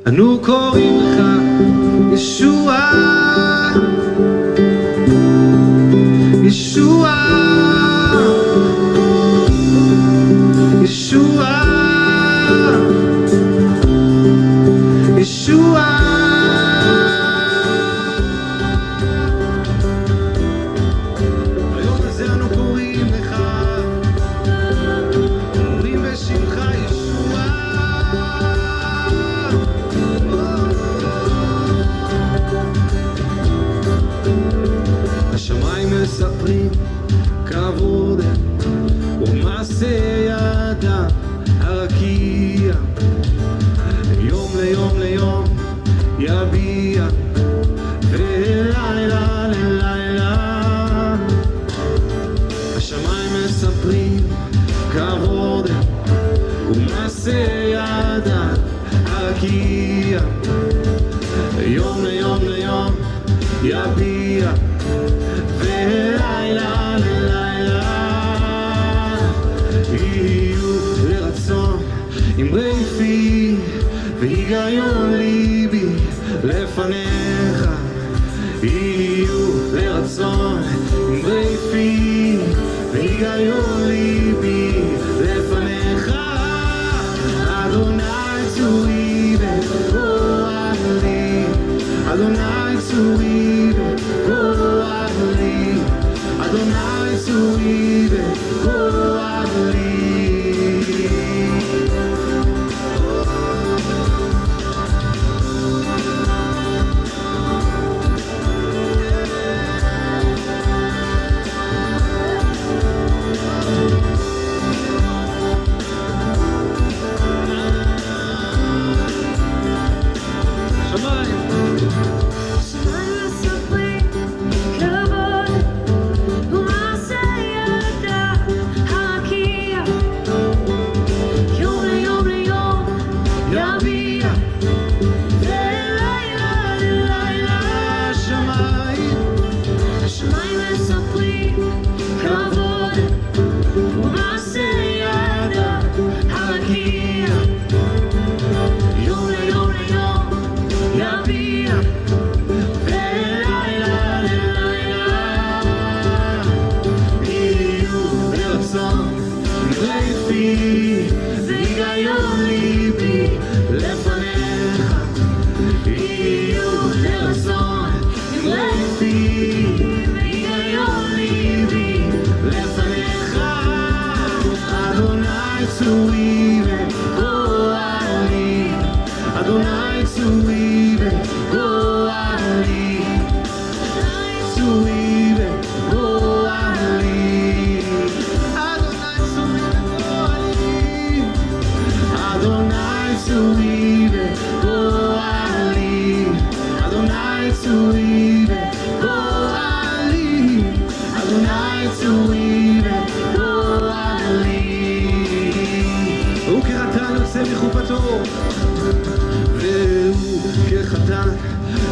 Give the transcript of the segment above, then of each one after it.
אנו קוראים לך ישוע, ישוע, ישוע, ישוע. היום הזה אנו קוראים לך, אומרים בשמך ישוע. השמיים מספרים כבוד ומעשה ידיו הרקיע, יום ליום ליום יביע, ולילה ללילה. השמיים מספרים כבוד ומעשה ידיו הרקיע, יום ליום ליום יביע, ולילה ללילה. יהיו לרצון אמרי פי והיגיון ליבי לפניך, יהיו לרצון אמרי פי והיגיון ליבי לפניך. אדוני צורי וכוח לי, אדוני צורי וכוח לי, אדוני צורי וכוח לי.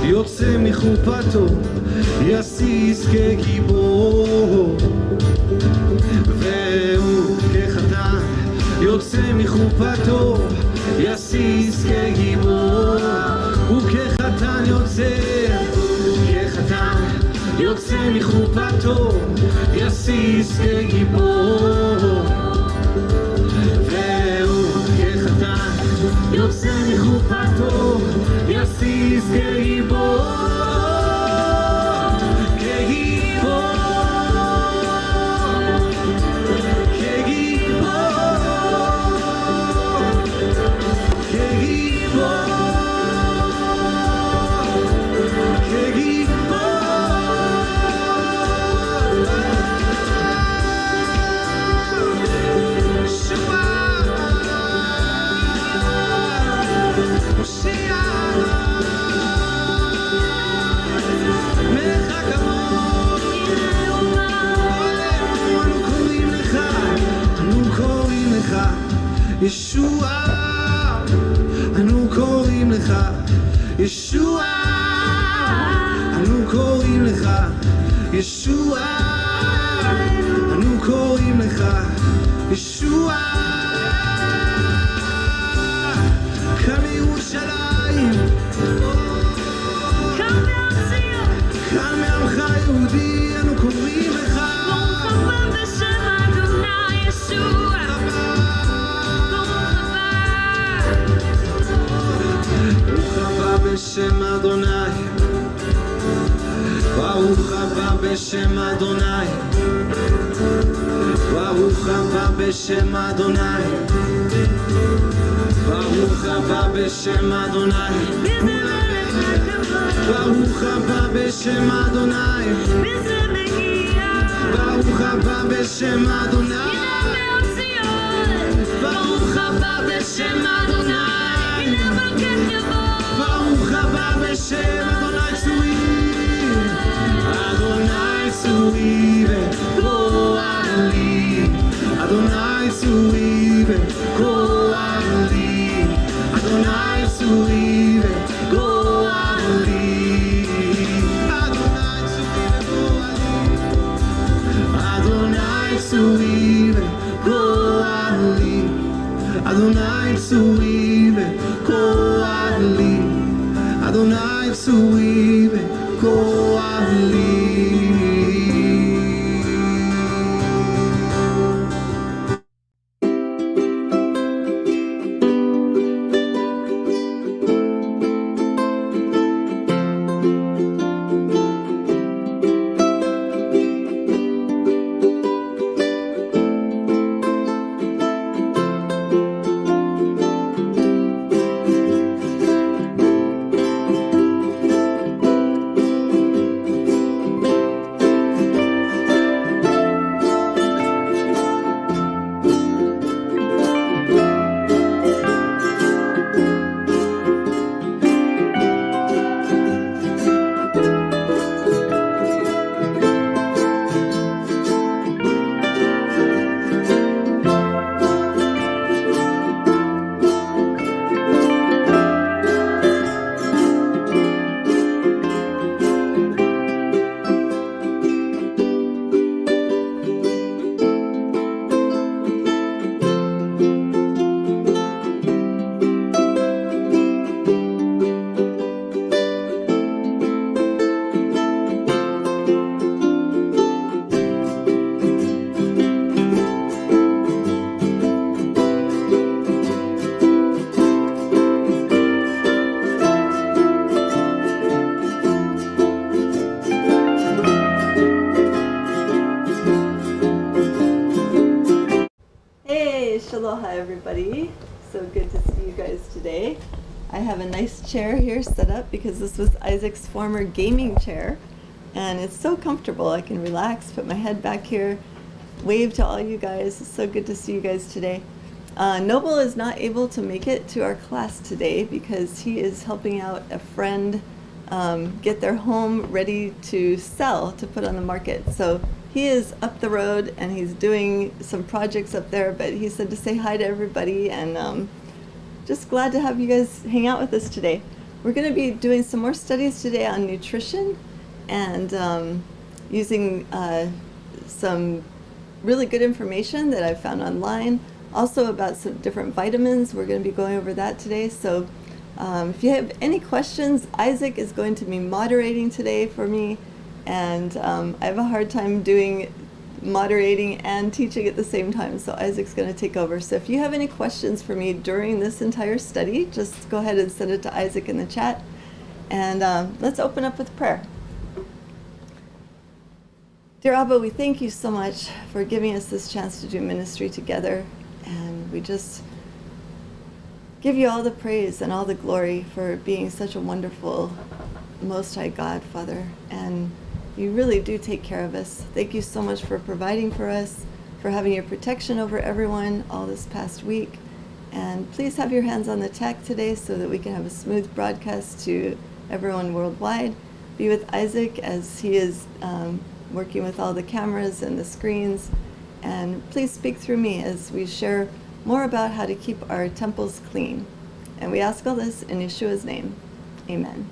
יוצא מחופתו יסיס כגיבור, והוא כחתן יוצא מחופתו יסיס כגיבור, וכחתן יוצא מחופתו יסיס כגיבור, והוא כחתן יוצא מחופתו יסיס כגיבור, כגיבור, כגיבור, כגיבור, כגיבור. ישוע, אנו קוראים לך ישוע, אנו קוראים לך ישוע, אנו קוראים לך ישוע. כאן מירושלים אדוני, ברוך הבא בשם אדוני, ברוך הבא בשם אדוני, ברוך הבא בשם אדוני, ברוך הבא בשם אדוני, ברוך הבא בשם אדוני, ברוך הבא בשם אדוני, ברוך הבא בשם אדוני צורי, אדוני צורי וגואלי, אדוני צורי וגואלי, אדוני צורי וגואלי, אדוני צורי וגואלי, אדוני צורי וגואלי, אדוני צורי וגואלי. Aloha everybody, so good to see you guys today. I have a nice chair here set up because this was Isaac's former gaming chair and it's so comfortable. I can relax, put my head back here, wave to all you guys. It's so good to see you guys today. Noble is not able to make it to our class today because he is helping out a friend get their home ready to sell, to put on the market. So he is up the road and he's doing some projects up there, but he said to say hi to everybody and just glad to have you guys hang out with us today. We're going to be doing some more studies today on nutrition and using some really good information that I found online, also about some different vitamins. We're going to be going over that today. So if you have any questions, Isaac is going to be moderating today for me. And I have a hard time doing moderating and teaching at the same time, so Isaac's going to take over. So if you have any questions for me during this entire study, just go ahead and send it to Isaac in the chat. And let's open up with prayer. Dear Abba, we thank you so much for giving us this chance to do ministry together. And we just give you all the praise and all the glory for being such a wonderful, Most High God, Father. And you really do take care of us. Thank you so much for providing for us, for having your protection over everyone all this past week. And please have your hands on the tech today so that we can have a smooth broadcast to everyone worldwide. Be with Isaac as he is working with all the cameras and the screens. And please speak through me as we share more about how to keep our temples clean. And we ask all this in Yeshua's name. Amen.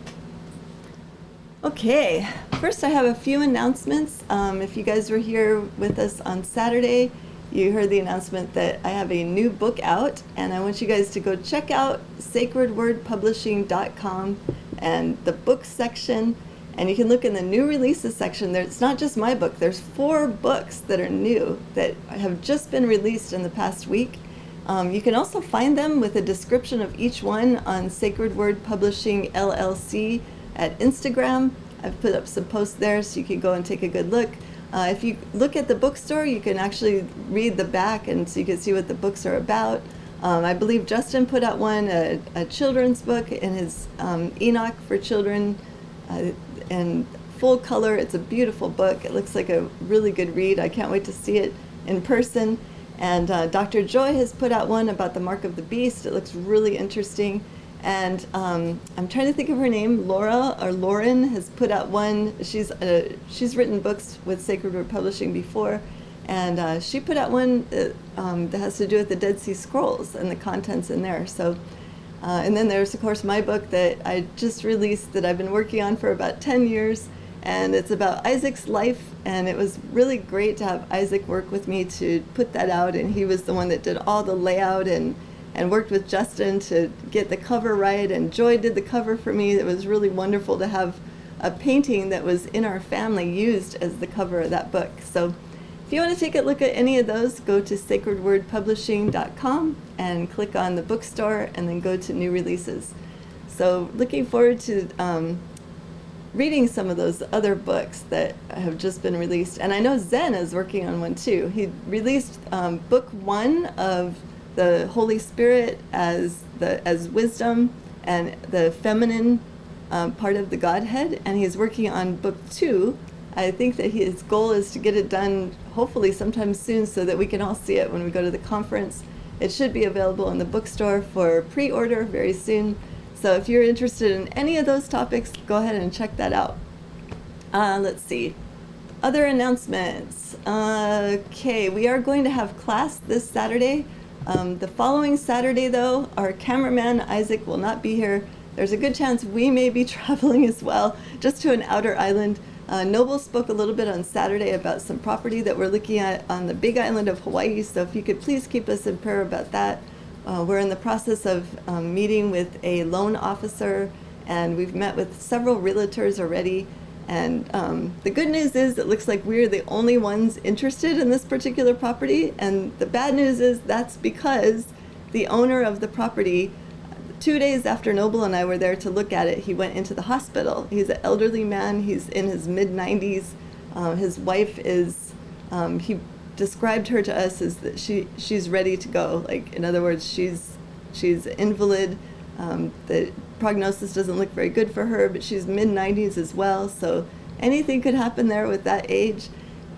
Okay, first I have a few announcements. If you guys were here with us on Saturday, you heard the announcement that I have a new book out, and I want you guys to go check out sacredwordpublishing.com and the book section, and you can look in the new releases section. It's not just my book, there's 4 books that are new that have just been released in the past week. You can also find them with a description of each one on Sacred Word Publishing LLC at Instagram. I've put up some posts there so you can go and take a good look. If you look at the bookstore, you can actually read the back and so you can see what the books are about. I believe Justin put out one, a children's book in his Enoch for Children, and full color. It's a beautiful book. It looks like a really good read. I can't wait to see it in person. And Dr. Joy has put out one about the Mark of the Beast. It looks really interesting. And I'm trying to think of her name. Laura or Lauren has put out one. She's written books with Sacred Word Publishing before, and she put out one that has to do with the Dead Sea Scrolls and the contents in there. So, and then there's of course my book that I just released that I've been working on for about 10 years. And it's about Isaac's life, and it was really great to have Isaac work with me to put that out, and he was the one that did all the layout and worked with Justin to get the cover right, and Joy did the cover for me. It was really wonderful to have a painting that was in our family used as the cover of that book. So if you want to take a look at any of those, go to sacredwordpublishing.com and click on the bookstore and then go to new releases. So looking forward to reading some of those other books that have just been released. And I know Zen is working on one too. He released book 1 of the Holy Spirit as wisdom and the feminine part of the Godhead, and he's working on book 2. I think that his goal is to get it done hopefully sometime soon so that we can all see it when we go to the conference. It should be available in the bookstore for pre-order very soon. So if you're interested in any of those topics, go ahead and check that out. Let's see. Other announcements. Okay, we are going to have class this Saturday. The following Saturday, though, our cameraman, Isaac, will not be here. There's a good chance we may be traveling as well, just to an outer island. Noble spoke a little bit on Saturday about some property that we're looking at on the Big Island of Hawaii, so if you could please keep us in prayer about that. We're in the process of meeting with a loan officer, and we've met with several realtors already. And the good news is it looks like we're the only ones interested in this particular property. And the bad news is that's because the owner of the property, 2 days after Noble and I were there to look at it, he went into the hospital. He's an elderly man. He's in his mid-90s. His wife is, he described her to us as that she's ready to go. Like, in other words, she's an invalid. The prognosis doesn't look very good for her, but she's mid-90s as well, so anything could happen there with that age.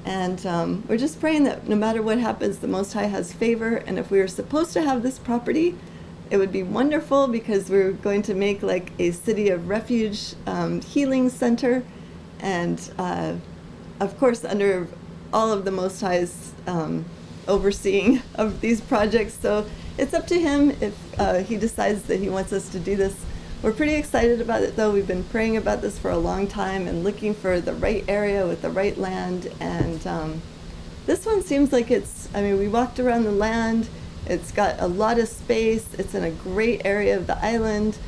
And we're just praying that no matter what happens, the Most High has favor. And if we were supposed to have this property, it would be wonderful, because we're going to make like a city of refuge healing center, and of course under all of the Most High's overseeing of these projects. So it's up to him if he decides that he wants us to do this. We're pretty excited about it, though. We've been praying about this for a long time and looking for the right area with the right land. And this one seems like we walked around the land. It's got a lot of space. It's in a great area of the island.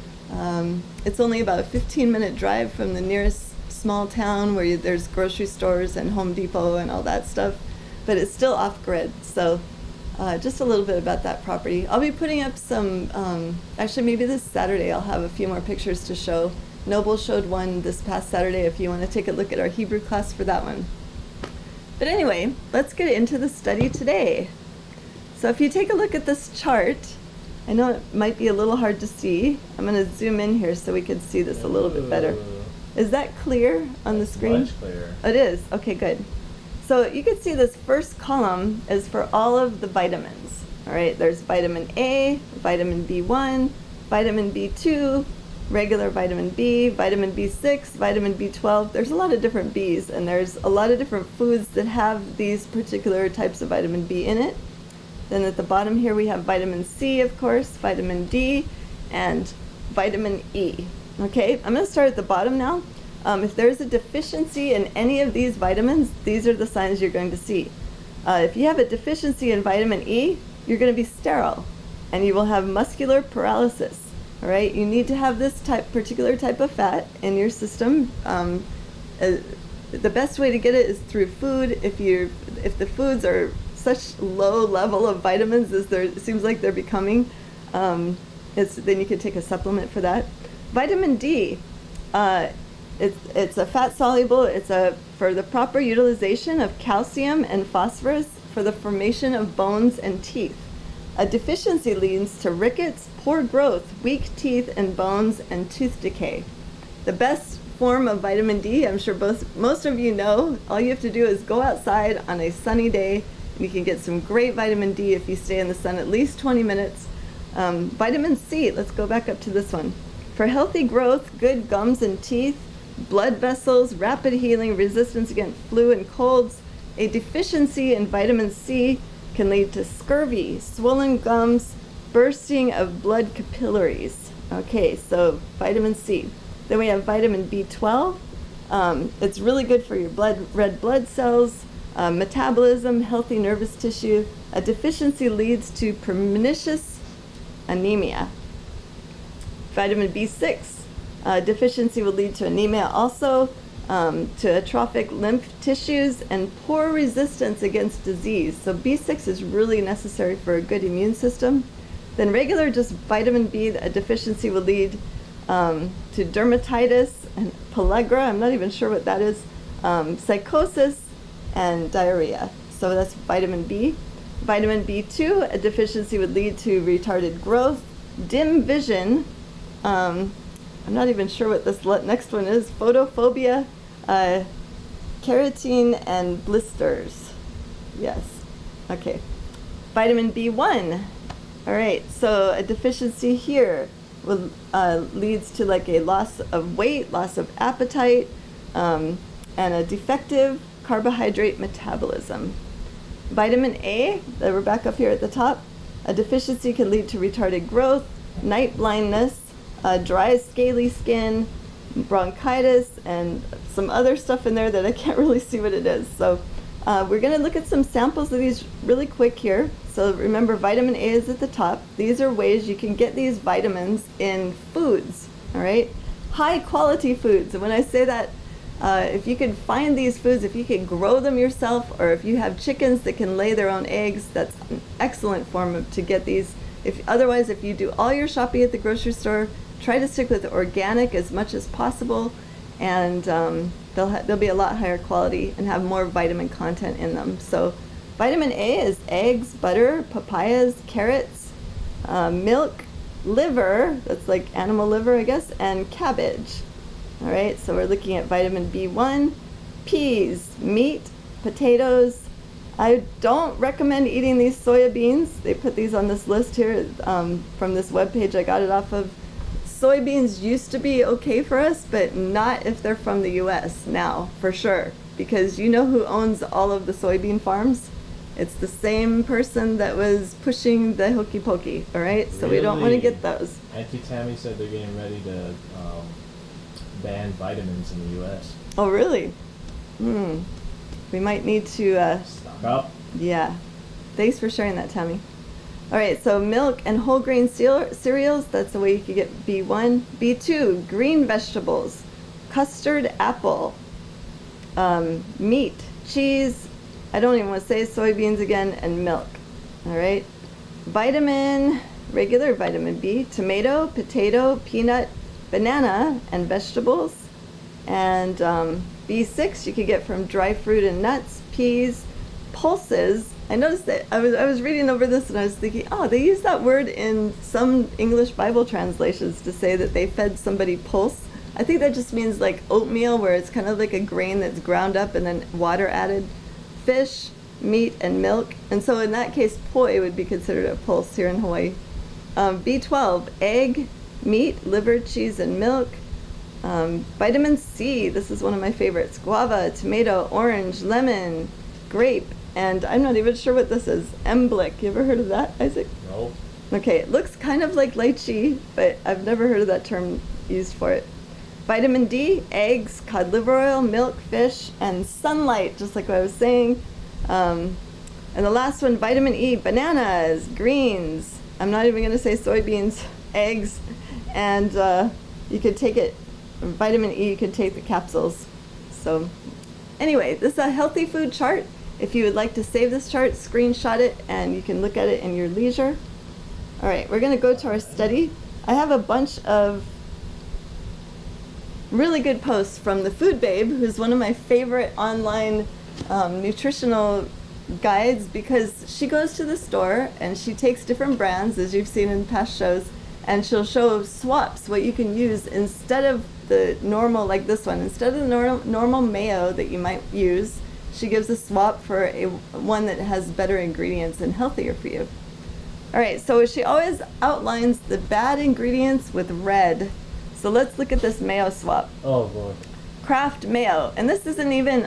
It's only about a 15-minute drive from the nearest small town where there's grocery stores and Home Depot and all that stuff, but it's still off-grid. So just a little bit about that property. I'll be putting up some, actually maybe this Saturday I'll have a few more pictures to show. Noble showed one this past Saturday if you want to take a look at our Hebrew class for that one. But anyway, let's get into the study today. So if you take a look at this chart, I know it might be a little hard to see. I'm going to zoom in here so we can see this a little bit better. Is that clear on the screen? Much clearer. It is? Okay, good. So you can see this first column is for all of the vitamins. All right, there's vitamin A, vitamin B1, vitamin B2, regular vitamin B, vitamin B6, vitamin B12. There's a lot of different Bs, and there's a lot of different foods that have these particular types of vitamin B in it. Then at the bottom here we have vitamin C, of course, vitamin D, and vitamin E. Okay, I'm going to start at the bottom now. If there's a deficiency in any of these vitamins, these are the signs you're going to see. If you have a deficiency in vitamin E, you're going to be sterile, and you will have muscular paralysis. All right, you need to have this particular type of fat in your system. The best way to get it is through food. If the foods are such low level of vitamins as it seems like they're becoming. Then you could take a supplement for that. Vitamin D, it's a fat soluble. It's for the proper utilization of calcium and phosphorus for the formation of bones and teeth. A deficiency leads to rickets, poor growth, weak teeth and bones, and tooth decay. The best form of vitamin D, I'm sure most of you know, all you have to do is go outside on a sunny day, and you can get some great vitamin D if you stay in the sun at least 20 minutes. Vitamin C, let's go back up to this one. For healthy growth, good gums and teeth, blood vessels, rapid healing, resistance against flu and colds, a deficiency in vitamin C can lead to scurvy, swollen gums, bursting of blood capillaries. Okay, so vitamin C. Then we have vitamin B12. It's really good for your red blood cells, metabolism, healthy nervous tissue. A deficiency leads to pernicious anemia. Vitamin B6. Deficiency will lead to anemia also, to atrophic lymph tissues and poor resistance against disease. So B6 is really necessary for a good immune system. Then regular just vitamin B, a deficiency will lead to dermatitis and pellagra, I'm not even sure what that is, psychosis, and diarrhea. So that's vitamin B. Vitamin B2, a deficiency would lead to retarded growth, dim vision, I'm not even sure what this next one is, photophobia, carotene, and blisters. Yes, okay. Vitamin B1, all right, so a deficiency here will leads to like a loss of weight, loss of appetite, and a defective carbohydrate metabolism. Vitamin A, that we're back up here at the top, a deficiency can lead to retarded growth, night blindness, dry scaly skin, bronchitis, and some other stuff in there that I can't really see what it is. So we're going to look at some samples of these really quick here. So remember, vitamin A is at the top. These are ways you can get these vitamins in foods, all right? High quality foods. And when I say that, if you can find these foods, if you can grow them yourself, or if you have chickens that can lay their own eggs, that's an excellent form to get these. Otherwise, if you do all your shopping at the grocery store, try to stick with organic as much as possible, and they'll be a lot higher quality and have more vitamin content in them. So vitamin A is eggs, butter, papayas, carrots, milk, liver, that's like animal liver, I guess, and cabbage. All right, so we're looking at vitamin B1, peas, meat, potatoes. I don't recommend eating these soya beans. They put these on this list here from this webpage I got it off of. Soybeans used to be okay for us, but not if they're from the US now, for sure. Because you know who owns all of the soybean farms? It's the same person that was pushing the hokey pokey, all right? So we don't want to get those. Auntie Tammy said they're getting ready to ban vitamins in the US. Oh, really? We might need to... Stock up. Yeah. Thanks for sharing that, Tammy. All right, so milk and whole grain cereals, that's the way you could get B1. B2, green vegetables, custard apple, meat, cheese, I don't even want to say soybeans again, and milk. All right. Vitamin, regular vitamin B, tomato, potato, peanut, banana, and vegetables. And B6 you could get from dry fruit and nuts, peas, pulses. I noticed that I was reading over this and I was thinking, oh, they use that word in some English Bible translations to say that they fed somebody pulse. I think that just means like oatmeal, where it's kind of like a grain that's ground up and then water added. Fish, meat, and milk. And so in that case, poi would be considered a pulse here in Hawaii. B12, egg, meat, liver, cheese, and milk. Vitamin C, this is one of my favorites. Guava, tomato, orange, lemon, grape, and I'm not even sure what this is. Emblick. You ever heard of that, Isaac? No. Okay, it looks kind of like lychee, but I've never heard of that term used for it. Vitamin D, eggs, cod liver oil, milk, fish, and sunlight, just like what I was saying. And the last one, vitamin E, bananas, greens. I'm not even going to say soybeans, eggs, and you could take it, vitamin E, you could take the capsules. So anyway, this is a healthy food chart. If you would like to save this chart, screenshot it and you can look at it in your leisure. All right, we're going to go to our study. I have a bunch of really good posts from the Food Babe, who's one of my favorite online nutritional guides, because she goes to the store and she takes different brands, as you've seen in past shows, and she'll show swaps, what you can use instead of the normal, like this one. Instead of the normal mayo that you might use, she gives a swap for one that has better ingredients and healthier for you. All right, so she always outlines the bad ingredients with red. So let's look at this mayo swap. Oh, Lord. Kraft mayo. And this isn't even,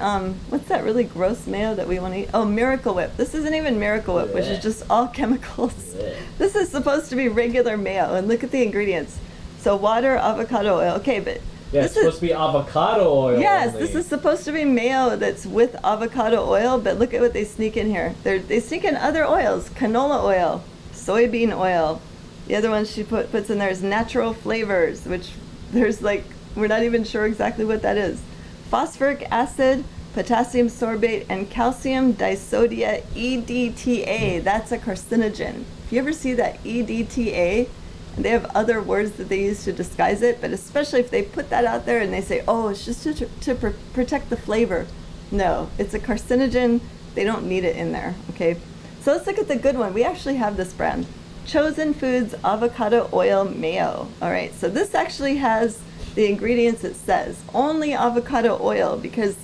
what's that really gross mayo that we want to eat? Oh, Miracle Whip. This isn't even Miracle Whip, which is just all chemicals. This is supposed to be regular mayo. And look at the ingredients. So water, avocado oil. Okay, but Yeah, it's supposed to be avocado oil. yes, only. this is supposed to be mayo that's with avocado oil, but look at what they sneak in here. They sneak in other oils. Canola oil, soybean oil. The other one she puts in there is natural flavors, which there's like, we're not even sure exactly what that is. Phosphoric acid, potassium sorbate, and calcium disodia EDTA. That's a carcinogen. If you ever see that EDTA, and they have other words that they use to disguise it, but especially if they put that out there and they say, oh, it's just to protect the flavor. No, it's a carcinogen. They don't need it in there, okay? So let's look at the good one. We actually have this brand. Chosen Foods Avocado Oil Mayo. All right, so this actually has the ingredients it says. Only avocado oil, because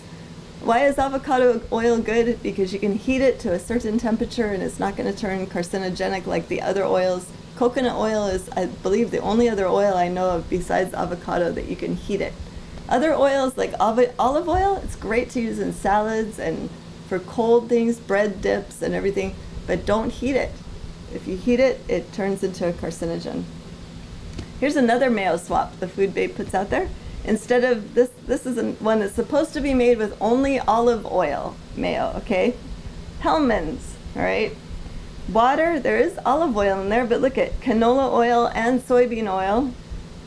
why is avocado oil good? Because you can heat it to a certain temperature and it's not going to turn carcinogenic like the other oils. Coconut oil is, I believe, the only other oil I know of besides avocado that you can heat it. Other oils like olive oil, it's great to use in salads and for cold things, bread dips and everything, but don't heat it. If you heat it, it turns into a carcinogen. Here's another mayo swap the Food Babe puts out there. Instead of this is one that's supposed to be made with only olive oil mayo, okay? Hellmann's, all right? Water, there is olive oil in there, but look at canola oil and soybean oil.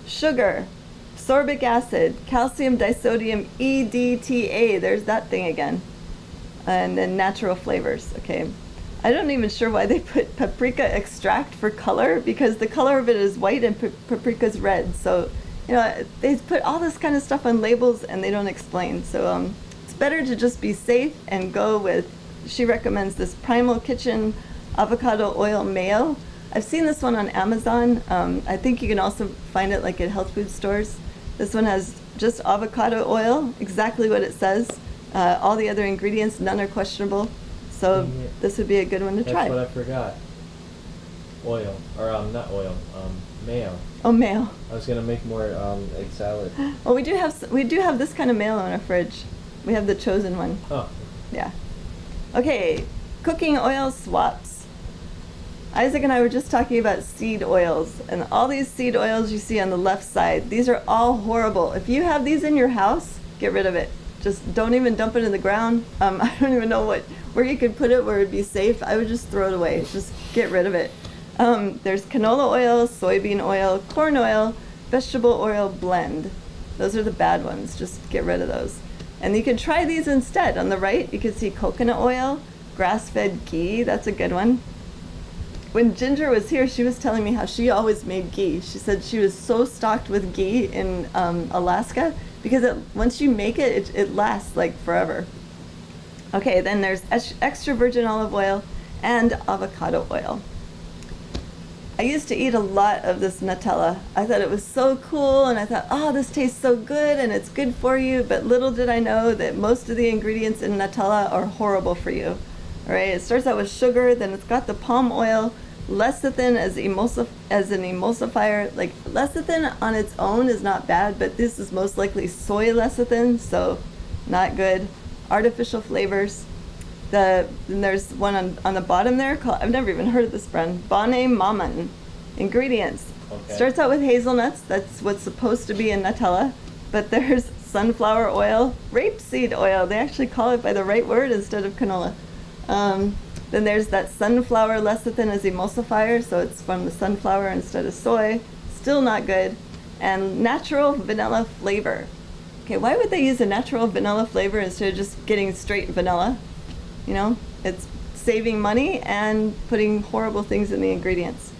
Sugar, sorbic acid, calcium disodium EDTA, there's that thing again. And then natural flavors, okay? I'm not even sure why they put paprika extract for color, because the color of it is white and paprika's red. So, you know, they put all this kind of stuff on labels and they don't explain. So it's better to just be safe and go with, she recommends this Primal Kitchen avocado oil mayo. I've seen this one on Amazon. I think you can also find it like at health food stores. This one has just avocado oil, exactly what it says. All the other ingredients, none are questionable. So this would be a good one to try. That's what I forgot. Oil, or not oil, mayo. Oh, mayo. I was gonna make more egg salad. Well, we do have this kind of mayo in our fridge. We have the Chosen one. Oh, Yeah. Okay, cooking oil swaps. Isaac and I were just talking about seed oils, and all these seed oils you see on the left side, these are all horrible. If you have these in your house, get rid of it. Just don't even dump it in the ground. I don't even know where you could put it where it'd be safe. I would just throw it away. Just get rid of it. There's canola oil, soybean oil, corn oil, vegetable oil blend. Those are the bad ones. Just get rid of those. And you can try these instead. On the right, you can see coconut oil, grass-fed ghee. That's a good one. When Ginger was here, she was telling me how she always made ghee. She said she was so stocked with ghee in Alaska because once you make it, it lasts like forever. Okay, then there's extra virgin olive oil and avocado oil. I used to eat a lot of this Nutella. I thought it was so cool, and I thought, oh, this tastes so good, and it's good for you, but little did I know that most of the ingredients in Nutella are horrible for you. All right, it starts out with sugar, then it's got the palm oil, lecithin as an emulsifier. Like, lecithin on its own is not bad, but this is most likely soy lecithin, so not good. Artificial flavors. Then there's one on the bottom there called, I've never even heard of this brand, Bonne Maman. Ingredients. Okay. Starts out with hazelnuts, that's what's supposed to be in Nutella, but there's sunflower oil, rapeseed oil, they actually call it by the right word instead of canola. Then there's that sunflower lecithin as emulsifier, so it's from the sunflower instead of soy, still not good. And natural vanilla flavor. Okay, why would they use a natural vanilla flavor instead of just getting straight vanilla? You know, it's saving money and putting horrible things in the ingredients.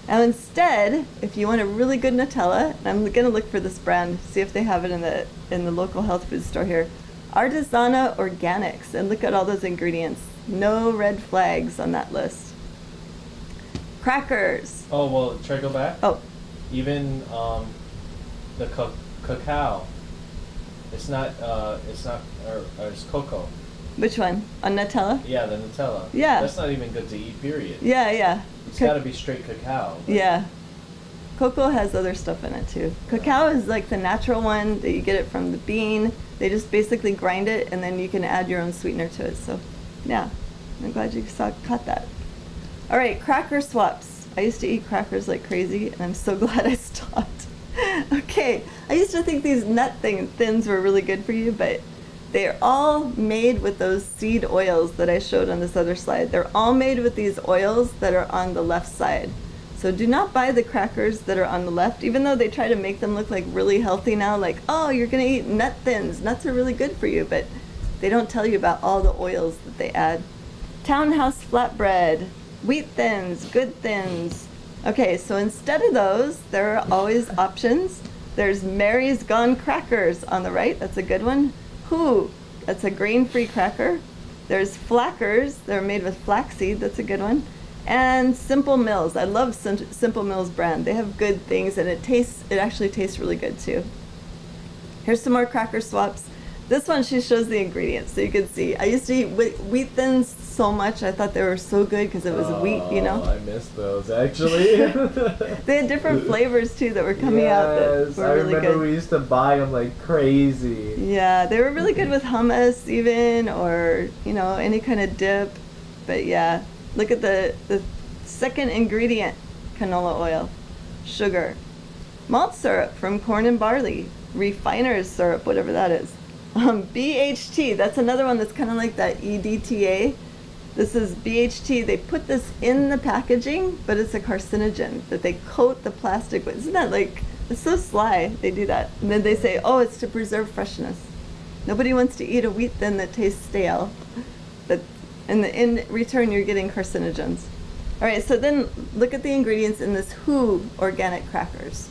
Now instead, if you want a really good Nutella, and I'm gonna look for this brand, see if they have it in the local health food store here. Artisana Organics, and look at all those ingredients. No red flags on that list. Crackers. Oh, well, try to go back. Oh, Even the cacao. It's cocoa. which one? On Nutella? Yeah, the Nutella. Yeah. That's not even good to eat, period. Yeah, yeah. It's got to be straight cacao. Yeah. Cocoa has other stuff in it too. Cacao is like the natural one that you get it from the bean. They just basically grind it and then you can add your own sweetener to it. So, yeah, I'm glad you caught that. All right, cracker swaps. I used to eat crackers like crazy and I'm so glad I stopped. Okay, I used to think these nut thins were really good for you, but they're all made with those seed oils that I showed on this other slide. They're all made with these oils that are on the left side. So do not buy the crackers that are on the left, even though they try to make them look like really healthy now, like, oh, you're gonna eat nut thins. Nuts are really good for you, but they don't tell you about all the oils that they add. Townhouse flatbread, wheat thins, good thins. Okay, so instead of those, there are always options. There's Mary's Gone Crackers on the right, that's a good one. Who, that's a grain-free cracker. There's Flackers, they're made with flaxseed, that's a good one. And Simple Mills. I love Simple Mills brand. They have good things and it actually tastes really good too. Here's some more cracker swaps. This one, she shows the ingredients so you can see. I used to eat wheat thins so much. I thought they were so good because it was wheat, you know. I miss those actually. They had different flavors too that were coming out that were really good. I remember we used to buy them like crazy. Yeah, they were really good with hummus even, or, you know, any kind of dip. But yeah, look at the second ingredient, canola oil, sugar, malt syrup from corn and barley, refiner's syrup, whatever that is. BHT, that's another one that's kind of like that EDTA. This is BHT. They put this in the packaging, but it's a carcinogen that they coat the plastic with. Isn't that like, it's so sly, they do that. And then they say, oh, it's to preserve freshness. Nobody wants to eat a wheat thin that tastes stale. But in return, you're getting carcinogens. All right, so then look at the ingredients in this Who organic crackers.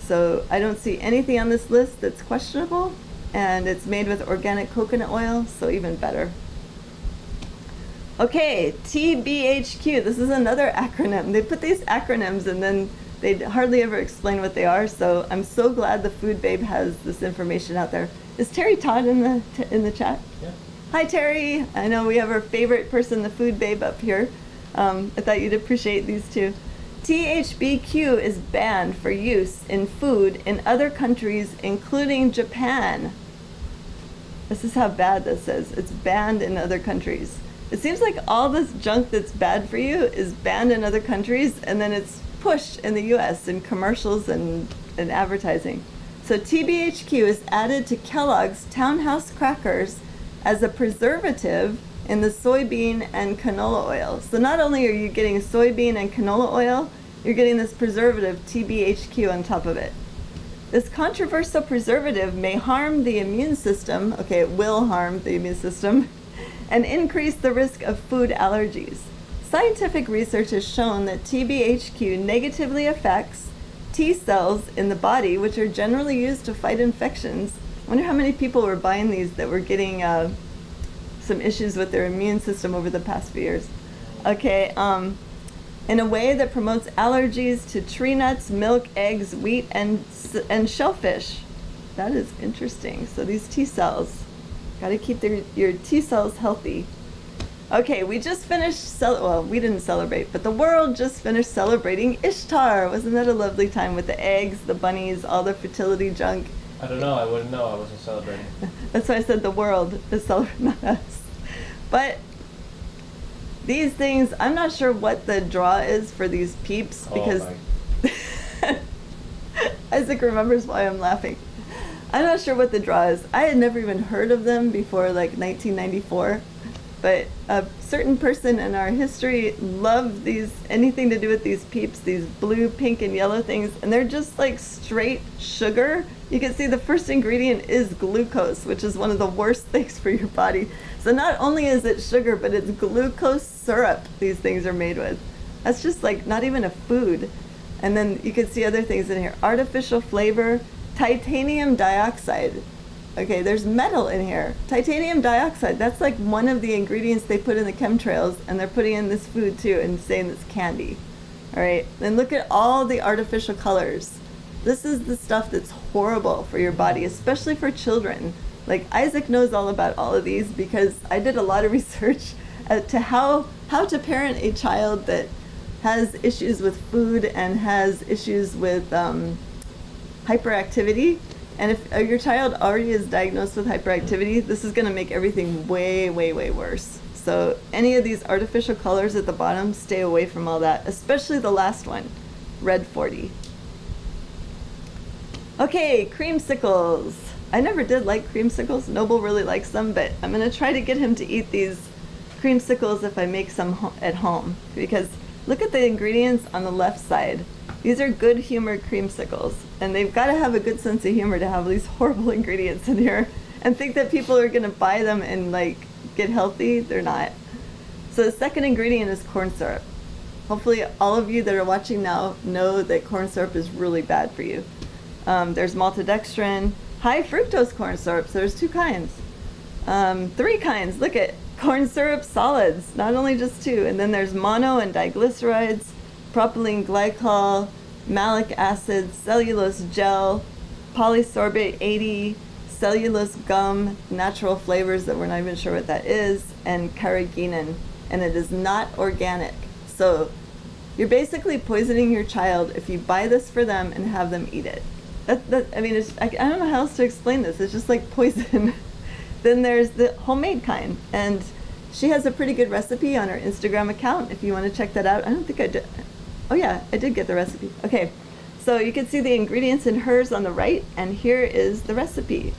So I don't see anything on this list that's questionable, and it's made with organic coconut oil, so even better. Okay, TBHQ, this is another acronym. They put these acronyms and then they hardly ever explain what they are, so I'm so glad the Food Babe has this information out there. Is Terry Todd in the chat? Yeah. Hi Terry, I know we have our favorite person, the Food Babe, up here. I thought you'd appreciate these two. THBQ is banned for use in food in other countries, including Japan. This is how bad this is. It's banned in other countries. It seems like all this junk that's bad for you is banned in other countries, and then it's pushed in the US in commercials and advertising. So TBHQ is added to Kellogg's Townhouse crackers as a preservative in the soybean and canola oil. So not only are you getting soybean and canola oil, you're getting this preservative TBHQ on top of it. This controversial preservative may harm the immune system, okay, it will harm the immune system, and increase the risk of food allergies. Scientific research has shown that TBHQ negatively affects T cells in the body, which are generally used to fight infections. I wonder how many people were buying these that were getting some issues with their immune system over the past few years. Okay, in a way that promotes allergies to tree nuts, milk, eggs, wheat, and shellfish. That is interesting. So these T cells, got to keep your T cells healthy. Okay, we just finished, well, we didn't celebrate, but the world just finished celebrating Ishtar. Wasn't that a lovely time with the eggs, the bunnies, all the fertility junk? I don't know. I wouldn't know. I wasn't celebrating. That's why I said the world is celebrating, not us. But these things, I'm not sure what the draw is for these peeps because Isaac remembers why I'm laughing. I'm not sure what the draw is. I had never even heard of them before like 1994. but a certain person in our history loved these, anything to do with these peeps, these blue, pink, and yellow things, and they're just like straight sugar. You can see the first ingredient is glucose, which is one of the worst things for your body. So not only is it sugar, but it's glucose syrup these things are made with. That's just like not even a food. And then you can see other things in here. Artificial flavor, titanium dioxide. Okay, there's metal in here. Titanium dioxide, that's like one of the ingredients they put in the chemtrails, and they're putting in this food too and saying it's candy. All right, then look at all the artificial colors. This is the stuff that's horrible for your body, especially for children. Like Isaac knows all about all of these because I did a lot of research to how to parent a child that has issues with food and has issues with hyperactivity. And if your child already is diagnosed with hyperactivity, this is going to make everything way, way, way worse. So any of these artificial colors at the bottom, stay away from all that, especially the last one, Red 40. Okay, creamsicles. I never did like creamsicles. Noble really likes them, but I'm going to try to get him to eat these creamsicles if I make some at home. Because look at the ingredients on the left side. These are good humored creamsicles, and they've got to have a good sense of humor to have these horrible ingredients in here and think that people are going to buy them and like get healthy. They're not. So the second ingredient is corn syrup. Hopefully all of you that are watching now know that corn syrup is really bad for you. There's maltodextrin, high fructose corn syrup. So there's two kinds, 3 kinds. Look at corn syrup solids, not only just 2. And then there's mono and diglycerides, propylene glycol, malic acid, cellulose gel, polysorbate 80, cellulose gum, natural flavors that we're not even sure what that is, and carrageenan. And it is not organic. So you're basically poisoning your child if you buy this for them and have them eat it. I mean, I don't know how else to explain this. It's just like poison. Then there's the homemade kind. And she has a pretty good recipe on her Instagram account if you want to check that out. I don't think I did. Oh yeah, I did get the recipe. Okay, so you can see the ingredients in hers on the right, and here is the recipe.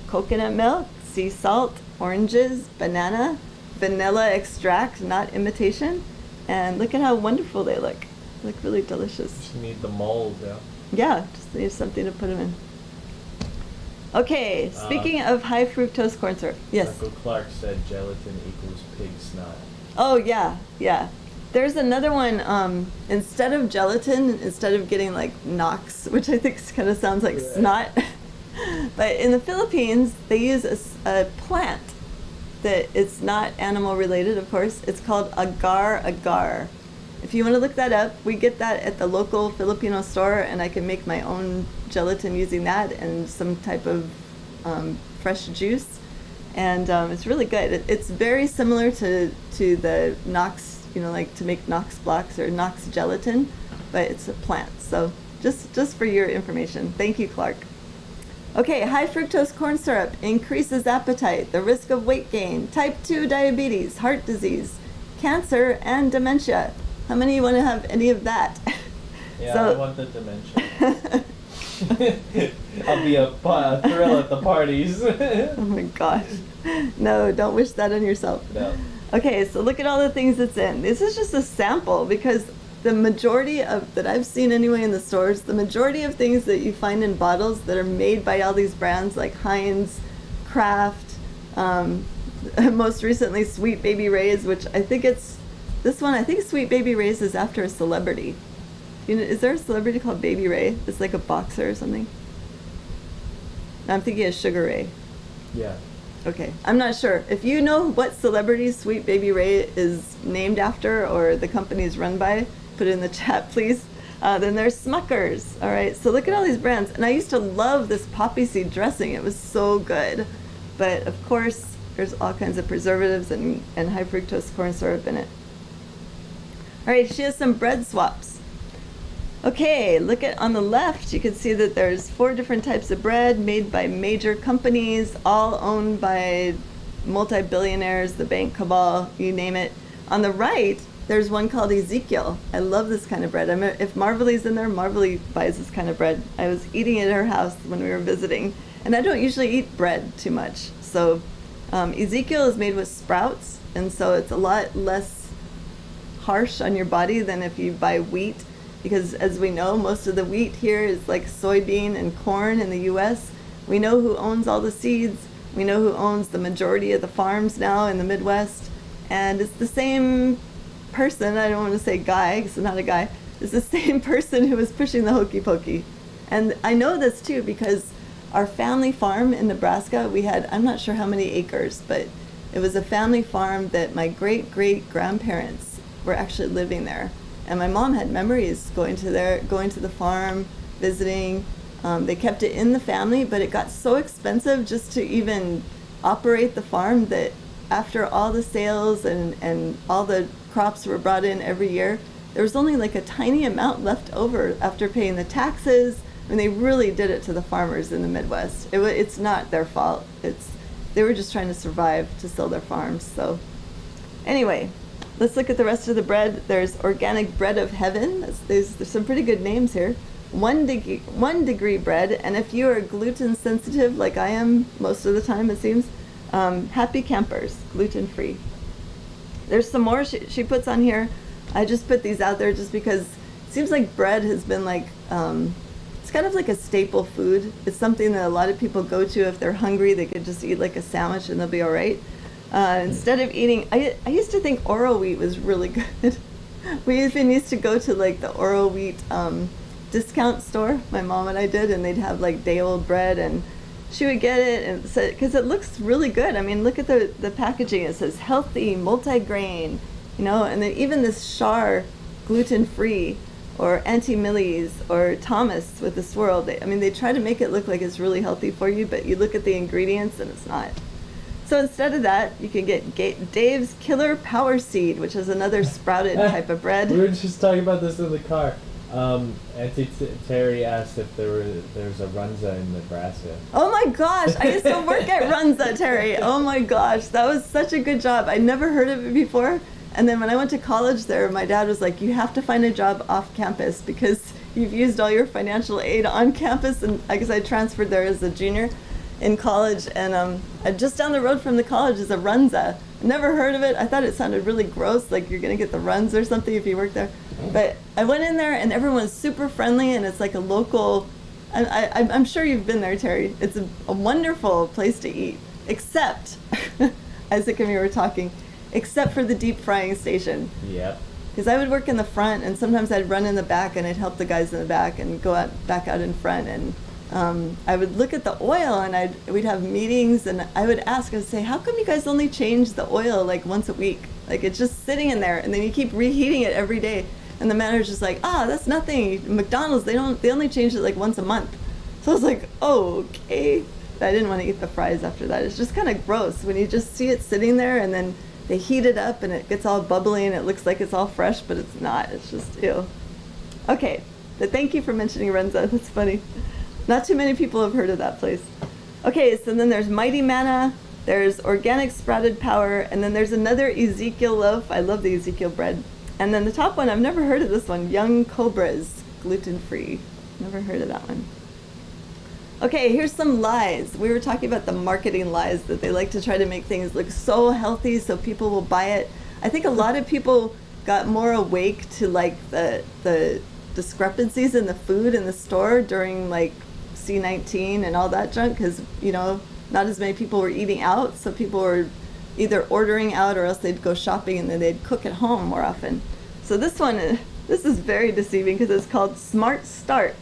Coconut milk, sea salt, oranges, banana, vanilla extract, not imitation, and look at how wonderful they look. They look really delicious. Just need the mold, yeah. Yeah, just need something to put them in. Okay, speaking of high fructose corn syrup. Yes? Michael Clark said gelatin equals pig snot. Oh yeah, yeah. There's another one, instead of gelatin, instead of getting like Nox, which I think kind of sounds like snot, but in the Philippines, they use a plant that it's not animal related, of course. It's called agar agar. If you want to look that up, we get that at the local Filipino store, and I can make my own gelatin using that and some type of fresh juice, and it's really good. It's very similar to the Nox, you know, like to make Nox blocks or Nox gelatin, but it's a plant. So just for your information. Thank you, Clark. Okay, high fructose corn syrup increases appetite, the risk of weight gain, type 2 diabetes, heart disease, cancer, and dementia. How many of you want to have any of that? Yeah, So- I want the dementia. I'll be a thrill at the parties. Oh my gosh. No, don't wish that on yourself. No. Okay, so look at all the things it's in. This is just a sample because the majority of, that I've seen anyway in the stores, the majority of things that you find in bottles that are made by all these brands like Heinz, Kraft, most recently Sweet Baby Ray's, which I think it's, this one, I think Sweet Baby Ray's is after a celebrity. You know, is there a celebrity called Baby Ray? It's like a boxer or something? I'm thinking of Sugar Ray. Yeah. Okay, I'm not sure. If you know what celebrity Sweet Baby Ray is named after or the company is run by, put it in the chat, please. Then there's Smuckers. All right, so look at all these brands. And I used to love this poppy seed dressing. It was so good. But of course, there's all kinds of preservatives and high fructose corn syrup in it. All right, she has some bread swaps. Okay, look at on the left, you can see that there's 4 different types of bread made by major companies, all owned by multi-billionaires, the bank cabal, you name it. On the right, there's one called Ezekiel. I love this kind of bread. If Marvelly's in there, Marvelly buys this kind of bread. I was eating it at her house when we were visiting, and I don't usually eat bread too much, so Ezekiel is made with sprouts, and so it's a lot less harsh on your body than if you buy wheat, because as we know, most of the wheat here is like soybean and corn in the US. We know who owns all the seeds. We know who owns the majority of the farms now in the Midwest. And it's the same person, I don't want to say guy, because it's not a guy, it's the same person who was pushing the hokey pokey. And I know this too because our family farm in Nebraska, we had, I'm not sure how many acres, but it was a family farm that my great-great-grandparents were actually living there. And my mom had memories going to the farm, visiting. They kept it in the family, but it got so expensive just to even operate the farm that after all the sales and all the crops were brought in every year, there was only like a tiny amount left over after paying the taxes. I mean, they really did it to the farmers in the Midwest. It's not their fault. They were just trying to survive to sell their farms. So anyway, let's look at the rest of the bread. There's organic bread of heaven. There's some pretty good names here. 1 degree bread, and if you are gluten sensitive like I am most of the time, it seems, happy campers, gluten free. There's some more she puts on here. I just put these out there just because it seems like bread has been like, it's kind of like a staple food. It's something that a lot of people go to if they're hungry. They could just eat like a sandwich and they'll be all right. Instead of eating, I used to think Oro wheat was really good. We even used to go to like the Oro wheat discount store, my mom and I did, and they'd have like day old bread, and she would get it, and because it looks really good. I mean, look at the packaging. It says healthy, multi-grain, you know, and then even this Char, gluten-free, or Auntie Millie's, or Thomas with the swirl. They try to make it look like it's really healthy for you, but you look at the ingredients and it's not. So instead of that, you can get Dave's Killer Power Seed, which is another sprouted type of bread. We were just talking about this in the car. Auntie Terry asked if there's a Runza in Nebraska. Oh my gosh, I used to work at Runza, Terry. Oh my gosh, that was such a good job. I never heard of it before. And then when I went to college there, my dad was like, you have to find a job off campus because you've used all your financial aid on campus. And I guess I transferred there as a junior in college. And just down the road from the college is a Runza. Never heard of it. I thought it sounded really gross, like you're going to get the runs or something if you work there. But I went in there and everyone's super friendly, and it's like a local, I'm sure you've been there, Terry. It's a wonderful place to eat, except, Isaac and me were talking, except for the deep frying station. Yep. Because I would work in the front, and sometimes I'd run in the back and I'd help the guys in the back and go back out in front. And I would look at the oil, and we'd have meetings, and I would ask, I'd say, how come you guys only change the oil like once a week? Like it's just sitting in there, and then you keep reheating it every day. And the manager's just like, that's nothing. McDonald's, they only change it like once a month. So I was like, oh, okay. I didn't want to eat the fries after that. It's just kind of gross when you just see it sitting there and then they heat it up and it gets all bubbly and it looks like it's all fresh, but it's not. It's just, ew. Okay, but thank you for mentioning Runza. That's funny. Not too many people have heard of that place. Okay, so then there's Mighty Manna, there's Organic Sprouted Power, and then there's another Ezekiel loaf. I love the Ezekiel bread. And then the top one, I've never heard of this one, Young Cobras, gluten-free. Never heard of that one. Okay, here's some lies. We were talking about the marketing lies that they like to try to make things look so healthy so people will buy it. I think a lot of people got more awake to like the discrepancies in the food in the store during like C-19 and all that junk, because, you know, not as many people were eating out, so people were either ordering out or else they'd go shopping and then they'd cook at home more often. So this is very deceiving because it's called Smart Start.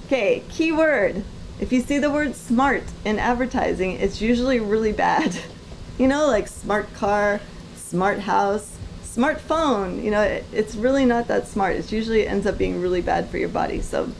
Okay, keyword. If you see the word smart in advertising, it's usually really bad. You know, like smart car, smart house, smartphone. You know, it's really not that smart. It usually ends up being really bad for your body. So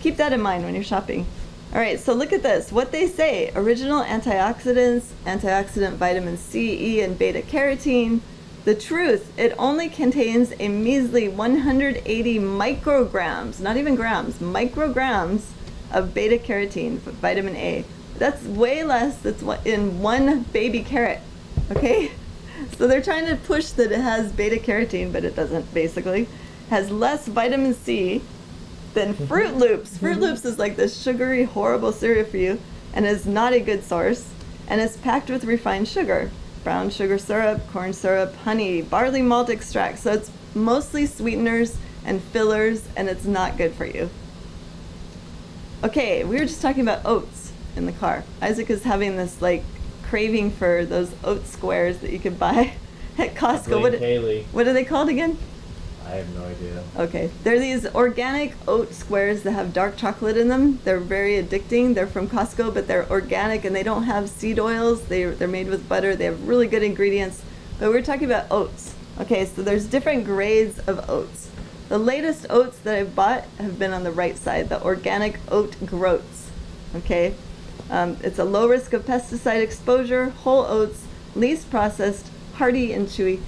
keep that in mind when you're shopping. All right, so look at this. What they say, original antioxidants, antioxidant vitamin C, E, and beta carotene. The truth, it only contains a measly 180 micrograms, not even grams, micrograms of beta carotene, vitamin A. That's way less. That's in one baby carrot, okay? So they're trying to push that it has beta carotene, but it doesn't, basically. Has less vitamin C than Fruit Loops. Fruit Loops is like this sugary, horrible cereal for you and is not a good source. and it's packed with refined sugar, brown sugar syrup, corn syrup, honey, barley malt extract. So it's mostly sweeteners and fillers, and it's not good for you. Okay, we were just talking about oats in the car. Isaac is having this like craving for those oat squares that you could buy at Costco. What are they called again? I have no idea. Okay, they're these organic oat squares that have dark chocolate in them. They're very addicting. They're from Costco, but they're organic and they don't have seed oils. They're made with butter. They have really good ingredients. But we're talking about oats. Okay, so there's different grades of oats. The latest oats that I've bought have been on the right side, the organic oat groats. Okay, it's a low risk of pesticide exposure, whole oats, least processed, hearty and chewy.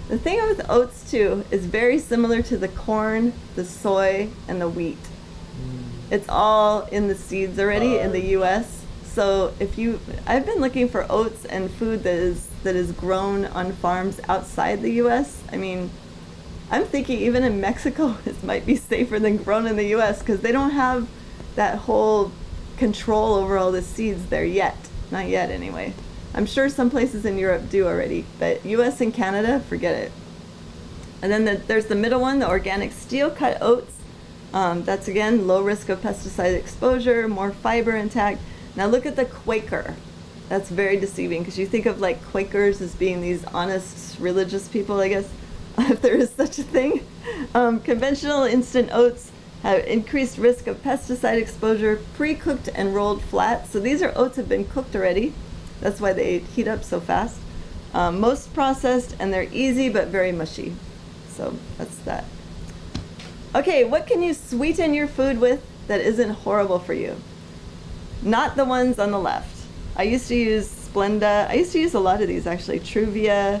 The thing with oats too is very similar to the corn, the soy, and the wheat. It's all in the seeds already in the U.S. So I've been looking for oats and food that is grown on farms outside the U.S. I mean, I'm thinking even in Mexico it might be safer than grown in the U.S. because they don't have that whole control over all the seeds there yet. Not yet anyway. I'm sure some places in Europe do already, but US and Canada, forget it. And then there's the middle one, the organic steel cut oats. That's again, low risk of pesticide exposure, more fiber intact. Now look at the Quaker. That's very deceiving because you think of like Quakers as being these honest religious people, I guess, if there is such a thing. Conventional instant oats have increased risk of pesticide exposure, pre-cooked and rolled flat. So these are oats that have been cooked already. That's why they heat up so fast. Most processed, and they're easy but very mushy. So that's that. Okay, what can you sweeten your food with that isn't horrible for you? Not the ones on the left. I used to use Splenda. I used to use a lot of these actually. Truvia,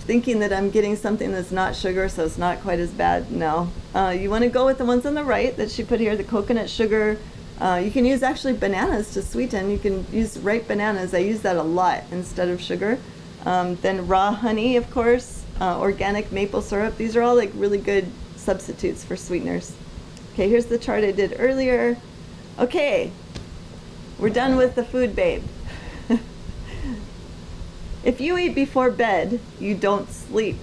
thinking that I'm getting something that's not sugar, so it's not quite as bad. No. You want to go with the ones on the right that she put here, the coconut sugar. You can use actually bananas to sweeten. You can use ripe bananas. I use that a lot instead of sugar. Then raw honey, of course, organic maple syrup. These are all like really good substitutes for sweeteners. Okay, here's the chart I did earlier. Okay, we're done with the food, babe. If you eat before bed, you don't sleep.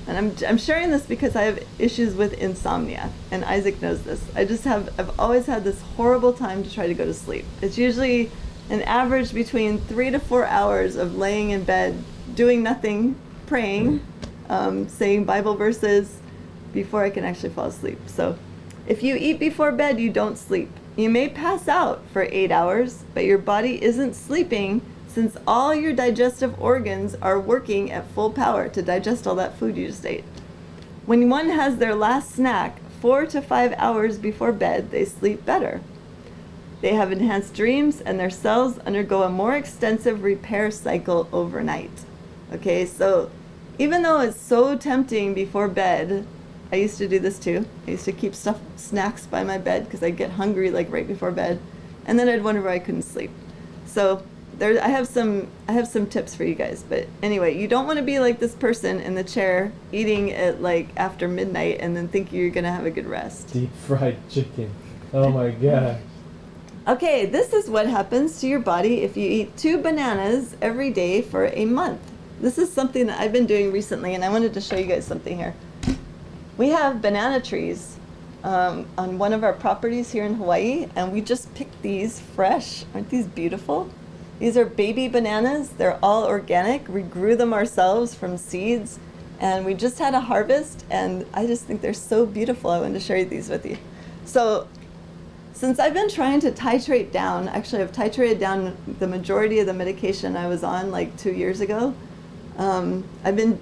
And I'm sharing this because I have issues with insomnia, and Isaac knows this. I've always had this horrible time to try to go to sleep. It's usually an average between 3 to 4 hours of laying in bed, doing nothing, praying, saying Bible verses before I can actually fall asleep. So if you eat before bed, you don't sleep. You may pass out for 8 hours, but your body isn't sleeping since all your digestive organs are working at full power to digest all that food you just ate. When one has their last snack 4 to 5 hours before bed, they sleep better. They have enhanced dreams, and their cells undergo a more extensive repair cycle overnight. Okay, so even though it's so tempting before bed, I used to do this too. I used to keep snacks by my bed because I'd get hungry like right before bed, and then I'd wonder why I couldn't sleep. So I have some tips for you guys. But anyway, you don't want to be like this person in the chair eating at like after midnight and then think you're gonna have a good rest. Deep fried chicken. Oh my gosh. Okay, this is what happens to your body if you eat 2 bananas every day for a month. This is something that I've been doing recently, and I wanted to show you guys something here. We have banana trees on one of our properties here in Hawaii, and we just picked these fresh. Aren't these beautiful? These are baby bananas. They're all organic. We grew them ourselves from seeds, and we just had a harvest, and I just think they're so beautiful. I wanted to share these with you. So since I've been trying to titrate down, actually I've titrated down the majority of the medication I was on like 2 years ago. I've been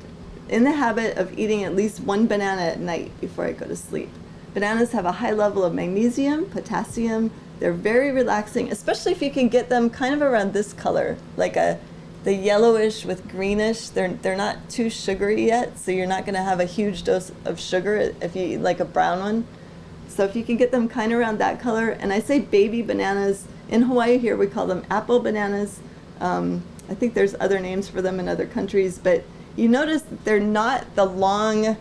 in the habit of eating at least 1 banana at night before I go to sleep. Bananas have a high level of magnesium, potassium. They're very relaxing, especially if you can get them kind of around this color, like the yellowish with greenish. They're not too sugary yet, so you're not going to have a huge dose of sugar if you eat like a brown one. So if you can get them kind of around that color, and I say baby bananas, in Hawaii here we call them apple bananas. I think there's other names for them in other countries, but you notice that they're not the long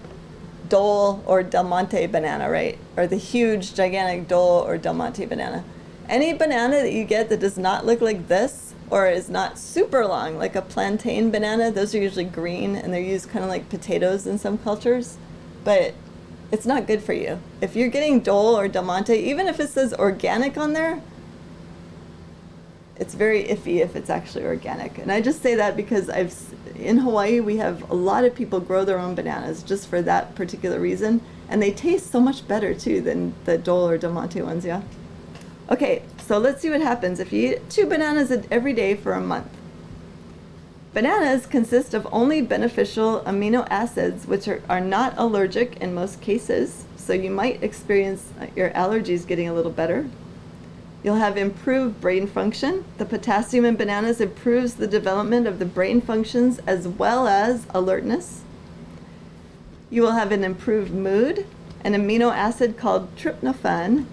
Dole or Del Monte banana, right? Or the huge, gigantic Dole or Del Monte banana. Any banana that you get that does not look like this, or is not super long, like a plantain banana. Those are usually green and they're used kind of like potatoes in some cultures, but it's not good for you. If you're getting Dole or Del Monte, even if it says organic on there, it's very iffy if it's actually organic. And I just say that because in Hawaii, we have a lot of people grow their own bananas just for that particular reason. And they taste so much better too than the Dole or Del Monte ones, yeah? Okay, so let's see what happens if you eat 2 bananas every day for a month. Bananas consist of only beneficial amino acids, which are not allergic in most cases. So you might experience your allergies getting a little better. You'll have improved brain function. The potassium in bananas improves the development of the brain functions as well as alertness. You will have an improved mood. An amino acid called tryptophan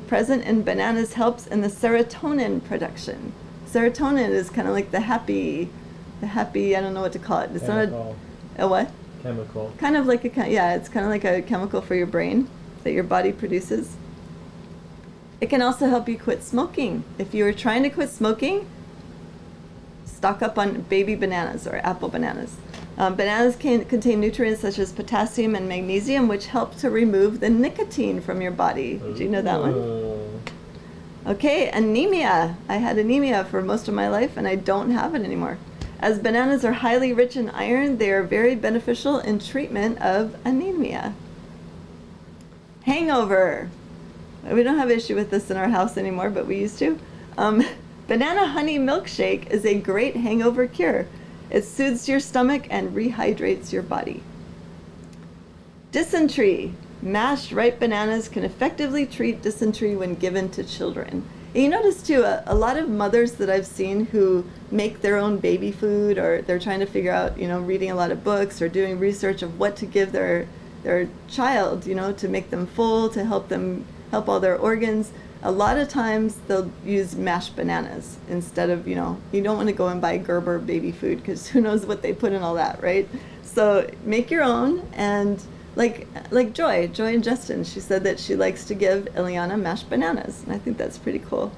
present in bananas helps in the serotonin production. Serotonin is kind of like the happy, I don't know what to call it. It's Chemical. not a what? Chemical. Kind of like it's kind of like a chemical for your brain that your body produces. It can also help you quit smoking. If you are trying to quit smoking, stock up on baby bananas or apple bananas. Bananas can contain nutrients such as potassium and magnesium, which help to remove the nicotine from your body. Did you know that one? Okay, anemia. I had anemia for most of my life, and I don't have it anymore. As bananas are highly rich in iron, they are very beneficial in treatment of anemia. Hangover. We don't have issue with this in our house anymore, but we used to. Banana honey milkshake is a great hangover cure. It soothes your stomach and rehydrates your body. Dysentery. Mashed ripe bananas can effectively treat dysentery when given to children. And you notice too, a lot of mothers that I've seen who make their own baby food, or they're trying to figure out, reading a lot of books or doing research of what to give their child, to make them full, to help all their organs. A lot of times they'll use mashed bananas instead of, you don't want to go and buy Gerber baby food because who knows what they put in all that, right? So make your own. And like Joy and Justin, she said that she likes to give Ileana mashed bananas, and I think that's pretty cool.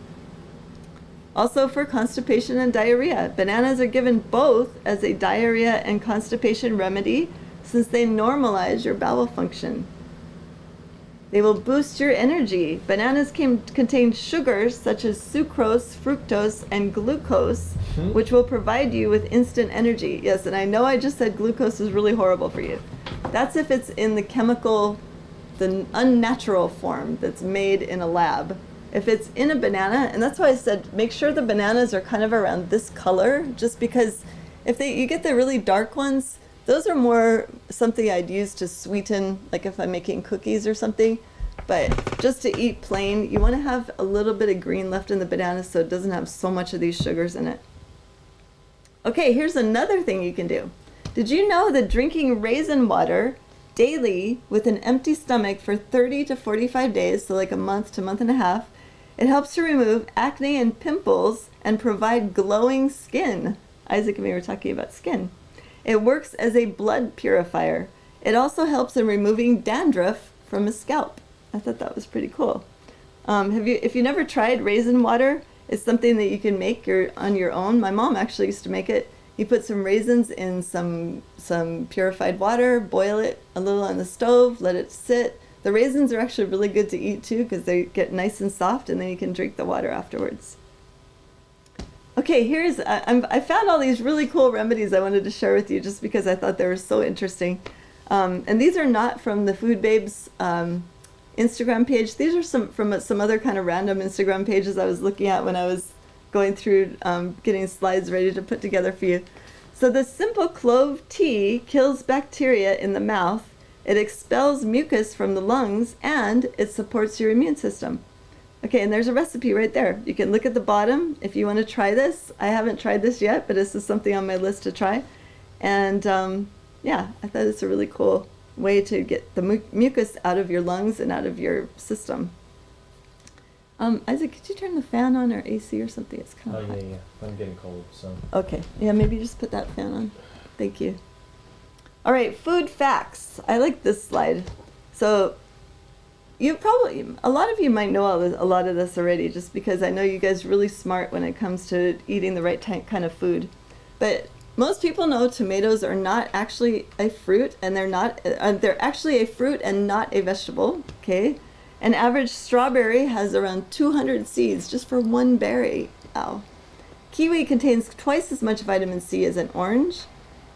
Also for constipation and diarrhea, bananas are given both as a diarrhea and constipation remedy since they normalize your bowel function. They will boost your energy. Bananas contain sugars such as sucrose, fructose, and glucose, which will provide you with instant energy. Yes, and I know I just said glucose is really horrible for you. That's if it's in the unnatural form that's made in a lab. If it's in a banana, and that's why I said make sure the bananas are kind of around this color, just because if you get the really dark ones, those are more something I'd use to sweeten, like if I'm making cookies or something. But just to eat plain, you want to have a little bit of green left in the banana so it doesn't have so much of these sugars in it. Okay, here's another thing you can do. Did you know that drinking raisin water daily with an empty stomach for 30 to 45 days, so like a month to month and a half, it helps to remove acne and pimples and provide glowing skin? Isaac and me were talking about skin. It works as a blood purifier. It also helps in removing dandruff from a scalp. I thought that was pretty cool. If you never tried raisin water, it's something that you can make on your own. My mom actually used to make it. You put some raisins in some purified water, boil it a little on the stove, let it sit. The raisins are actually really good to eat too because they get nice and soft, and then you can drink the water afterwards. Okay, I found all these really cool remedies I wanted to share with you just because I thought they were so interesting. And these are not from the Food Babes Instagram page. These are from some other kind of random Instagram pages I was looking at when I was going through getting slides ready to put together for you. So the simple clove tea kills bacteria in the mouth, it expels mucus from the lungs, and it supports your immune system. Okay, and there's a recipe right there. You can look at the bottom if you want to try this. I haven't tried this yet, but this is something on my list to try. And yeah, I thought it's a really cool way to get the mucus out of your lungs and out of your system. Isaac, could you turn the fan on or AC or something? It's kind of hot. Yeah. I'm getting cold, so. Okay, yeah, maybe just put that fan on. Thank you. All right, food facts. I like this slide. So you probably, a lot of you might know a lot of this already, just because I know you guys are really smart when it comes to eating the right kind of food. But most people know tomatoes are not actually a fruit, and they're actually a fruit and not a vegetable. Okay, an average strawberry has around 200 seeds just for one berry. Ow. Kiwi contains twice as much vitamin C as an orange.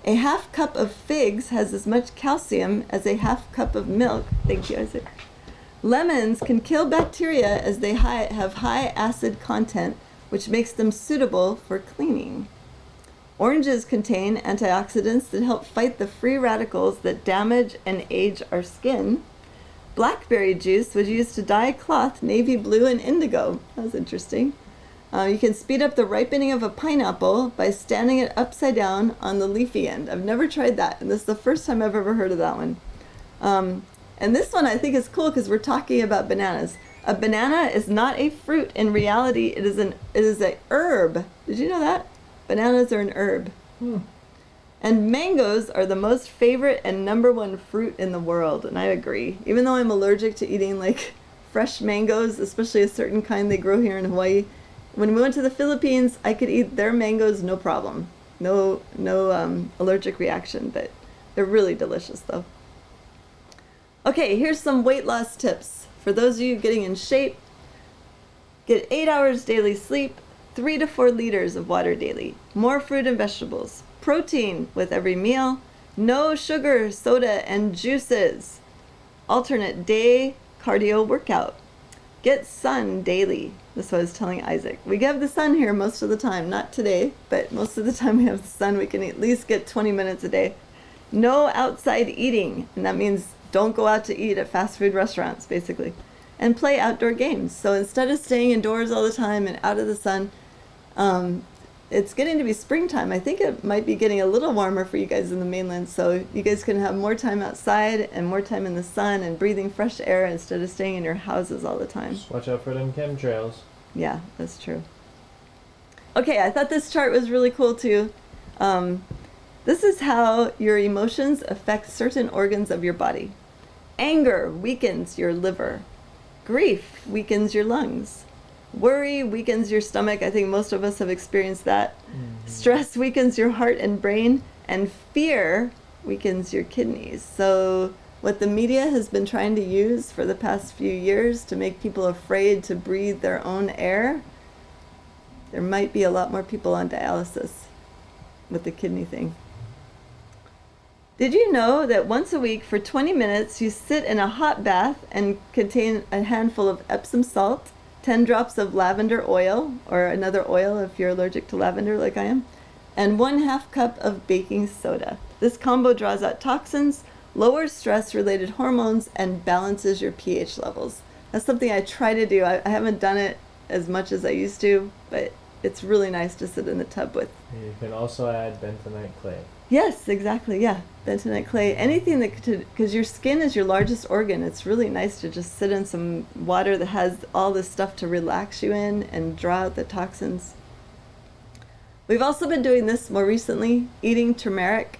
A half cup of figs has as much calcium as a half cup of milk. Thank you, Isaac. Lemons can kill bacteria as they have high acid content, which makes them suitable for cleaning. Oranges contain antioxidants that help fight the free radicals that damage and age our skin. Blackberry juice was used to dye cloth navy blue and indigo. That was interesting. You can speed up the ripening of a pineapple by standing it upside down on the leafy end. I've never tried that, and this is the first time I've ever heard of that one. And this one I think is cool because we're talking about bananas. A banana is not a fruit in reality. It is a herb. Did you know that? Bananas are an herb. And mangoes are the most favorite and #1 fruit in the world, and I agree. Even though I'm allergic to eating like fresh mangoes, especially a certain kind they grow here in Hawaii, when we went to the Philippines, I could eat their mangoes no problem. No allergic reaction, but they're really delicious though. Okay, here's some weight loss tips. For those of you getting in shape, get 8 hours daily sleep, 3 to 4 liters of water daily, more fruit and vegetables, protein with every meal, no sugar, soda, and juices, alternate day cardio workout, get sun daily. That's what I was telling Isaac. We have the sun here most of the time, not today, but most of the time we have the sun. We can at least get 20 minutes a day. No outside eating, and that means don't go out to eat at fast food restaurants, basically. And play outdoor games. So instead of staying indoors all the time and out of the sun, it's getting to be springtime. I think it might be getting a little warmer for you guys in the mainland, so you guys can have more time outside and more time in the sun and breathing fresh air instead of staying in your houses all the time. Just watch out for them chemtrails. Yeah, that's true. Okay, I thought this chart was really cool too. This is how your emotions affect certain organs of your body. Anger weakens your liver. Grief weakens your lungs. Worry weakens your stomach. I think most of us have experienced that. Stress weakens your heart and brain, and fear weakens your kidneys. So what the media has been trying to use for the past few years to make people afraid to breathe their own air, there might be a lot more people on dialysis with the kidney thing. Did you know that once a week for 20 minutes you sit in a hot bath and contain a handful of Epsom salt, 10 drops of lavender oil, or another oil if you're allergic to lavender like I am, and 1/2 cup of baking soda. This combo draws out toxins, lowers stress-related hormones, and balances your pH levels. That's something I try to do. I haven't done it as much as I used to, but it's really nice to sit in the tub with. You can also add bentonite clay. Yes, exactly, yeah. Bentonite clay, anything that could, because your skin is your largest organ. It's really nice to just sit in some water that has all this stuff to relax you in and draw out the toxins. We've also been doing this more recently, eating turmeric.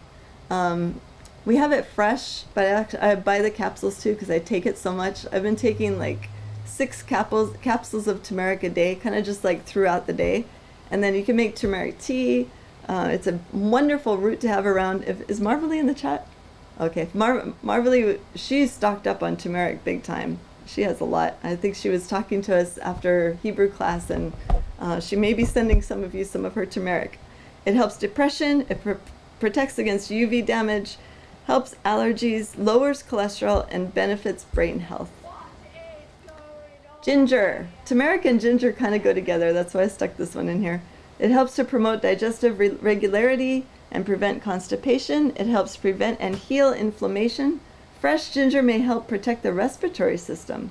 We have it fresh, but I buy the capsules too because I take it so much. I've been taking like 6 capsules of turmeric a day, kind of just like throughout the day. And then you can make turmeric tea. It's a wonderful root to have around. Is Marvelly in the chat? Okay, Marvelly, she's stocked up on turmeric big time. She has a lot. I think she was talking to us after Hebrew class, and she may be sending some of you some of her turmeric. It helps depression, it protects against UV damage, helps allergies, lowers cholesterol, and benefits brain health. Ginger. Turmeric and ginger kind of go together. That's why I stuck this one in here. It helps to promote digestive regularity and prevent constipation. It helps prevent and heal inflammation. Fresh ginger may help protect the respiratory system.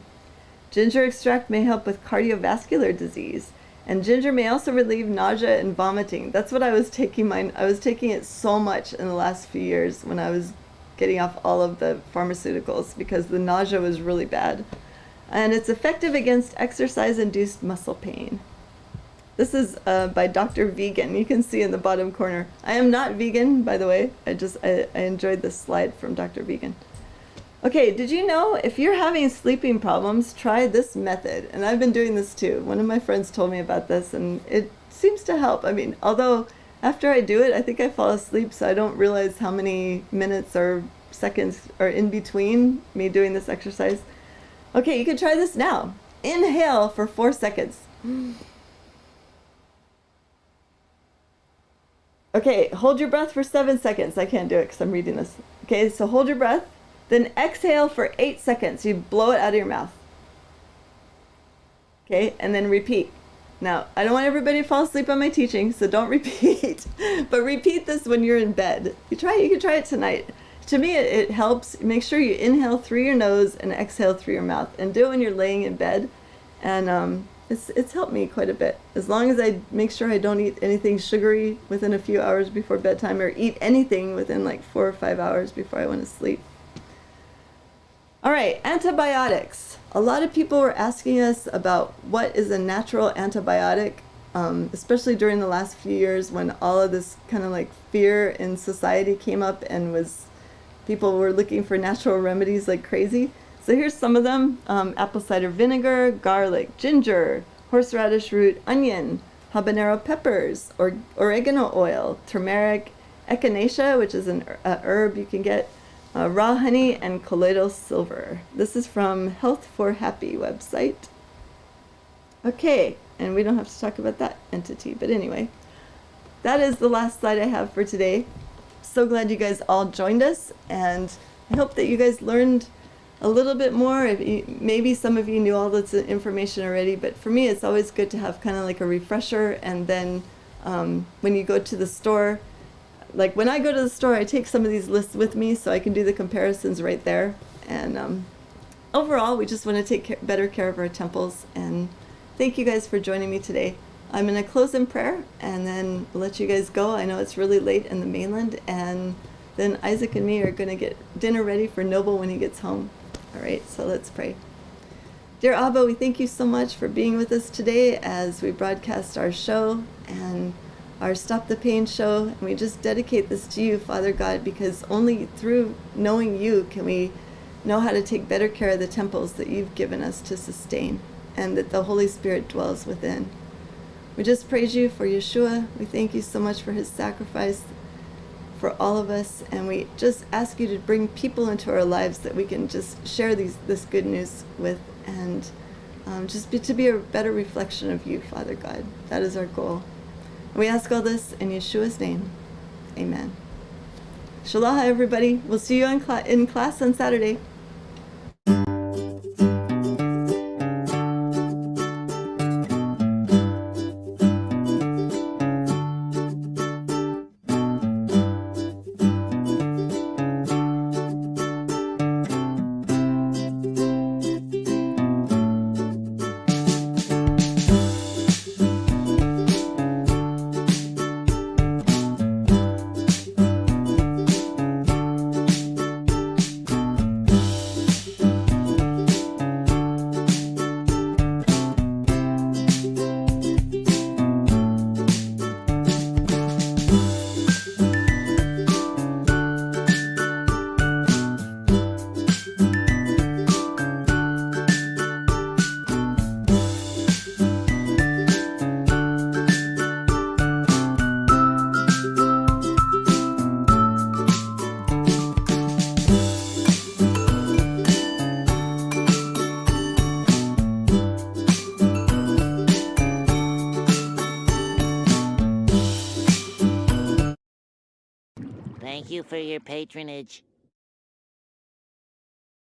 Ginger extract may help with cardiovascular disease. And ginger may also relieve nausea and vomiting. That's what I was taking I was taking it so much in the last few years when I was getting off all of the pharmaceuticals because the nausea was really bad. And it's effective against exercise-induced muscle pain. This is by Dr. Vegan. You can see in the bottom corner. I am not vegan, by the way. I enjoyed this slide from Dr. Vegan. Okay, did you know if you're having sleeping problems, try this method? And I've been doing this too. One of my friends told me about this, and it seems to help. I mean, although after I do it, I think I fall asleep, so I don't realize how many minutes or seconds are in between me doing this exercise. Okay, you can try this now. Inhale for 4 seconds. Okay, hold your breath for 7 seconds. I can't do it because I'm reading this. Okay, so hold your breath. Then exhale for 8 seconds. You blow it out of your mouth. Okay, and then repeat. Now, I don't want everybody to fall asleep on my teaching, so don't repeat. But repeat this when you're in bed. You can try it tonight. To me, it helps. Make sure you inhale through your nose and exhale through your mouth. And do it when you're laying in bed. And it's helped me quite a bit. As long as I make sure I don't eat anything sugary within a few hours before bedtime, or eat anything within like 4 or 5 hours before I went to sleep. All right, antibiotics. A lot of people were asking us about what is a natural antibiotic, especially during the last few years when all of this kind of like fear in society came up and people were looking for natural remedies like crazy. So here's some of them: apple cider vinegar, garlic, ginger, horseradish root, onion, habanero peppers, or oregano oil, turmeric, echinacea, which is an herb you can get, raw honey, and colloidal silver. This is from Health for Happy website. Okay, and we don't have to talk about that entity, but anyway, that is the last slide I have for today. So glad you guys all joined us, and I hope that you guys learned a little bit more. Maybe some of you knew all this information already, but for me it's always good to have kind of like a refresher. And then when you go to the store, like when I go to the store, I take some of these lists with me so I can do the comparisons right there. And overall, we just want to take better care of our temples. And thank you guys for joining me today. I'm going to close in prayer and then let you guys go. I know it's really late in the mainland, and then Isaac and me are going to get dinner ready for Noble when he gets home. All right, so let's pray. Dear Abba, we thank you so much for being with us today as we broadcast our show and our Stop the Pain show. And we just dedicate this to you, Father God, because only through knowing you can we know how to take better care of the temples that you've given us to sustain, and that the Holy Spirit dwells within. We just praise you for Yeshua. We thank you so much for his sacrifice for all of us, and we just ask you to bring people into our lives that we can just share this good news with, and to be a better reflection of you, Father God. That is our goal. And we ask all this in Yeshua's name. Amen. Shalom, everybody. We'll see you in class on Saturday. Thank you for your patronage.